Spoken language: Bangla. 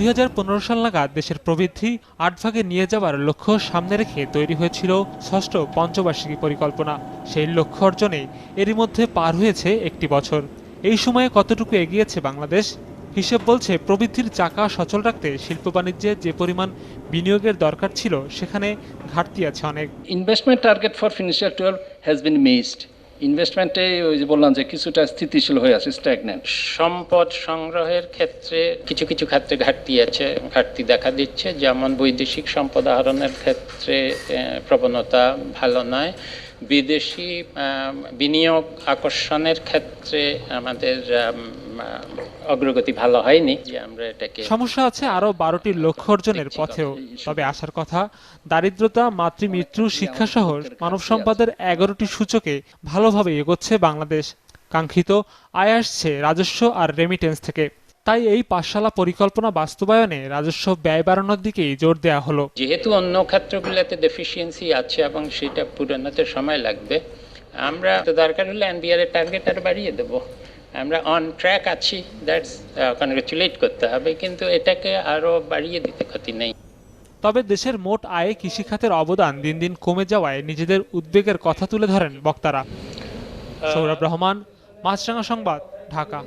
2015 সাল নাগাদ দেশের প্রবৃদ্ধি 8 ভাগে নিয়ে যাওয়ার লক্ষ্য সামনে রেখে তৈরি হয়েছিল ষষ্ঠ পঞ্চবার্ষিকী পরিকল্পনা। সেই লক্ষ্য অর্জনে এরই মধ্যে পার হয়েছে একটি বছর। এই সময়ে কতটুকু এগিয়েছে বাংলাদেশ? হিসেব বলছে প্রবৃদ্ধির চাকা সচল রাখতে শিল্প বাণিজ্যে যে পরিমাণ বিনিয়োগের দরকার ছিল সেখানে ঘাটতি আছে অনেক। Investment target for financial 12 has been missed. ইনভেস্টমেন্টে ওই যে বললাম যে কিছুটা স্থিতিশীল হয়ে আছে, স্ট্যাগন্যান্ট। সম্পদ সংগ্রহের ক্ষেত্রে কিছু কিছু ক্ষেত্রে ঘাটতি দেখা দিচ্ছে, যেমন বৈদেশিক সম্পদ আহরণের ক্ষেত্রে প্রবণতা ভালো নয়। বিদেশি বিনিয়োগ আকর্ষণের ক্ষেত্রে আমাদের অগ্রগতি ভালো হয়নি, যে আমরা এটাকে। সমস্যা আছে আরও 12টি লক্ষ্য অর্জনের পথেও। তবে আসার কথা, দারিদ্রতা, মাতৃমৃত্যু, শিক্ষাসহ মানব সম্পদের 11টি সূচকে ভালোভাবে এগোচ্ছে বাংলাদেশ। কাঙ্ক্ষিত আয় আসছে রাজস্ব আর রেমিটেন্স থেকে। তাই এই পাঠশালা পরিকল্পনা বাস্তবায়নে রাজস্ব ব্যয় বাড়ানোর দিকেই জোর দেওয়া হলো। যেহেতু অন্য ক্ষেত্রগুলোতে ডেফিসিয়েন্সি আছে এবং সেটা পূরণতে সময় লাগবে, আমরা দরকার হলে এনবিআর এর টার্গেট আর বাড়িয়ে দেব। আমরা অন ট্র্যাক আছি, দ্যাটস কনগ্রাচুলেট করতে হবে, কিন্তু এটাকে আরো বাড়িয়ে দিতে ক্ষতি নেই। তবে দেশের মোট আয়ে কৃষিখাতের অবদান দিন দিন কমে যাওয়ায় নিজেদের উদ্বেগের কথা তুলে ধরেন বক্তারা। সৌরভ রহমান, মাছরাঙা সংবাদ, ঢাকা।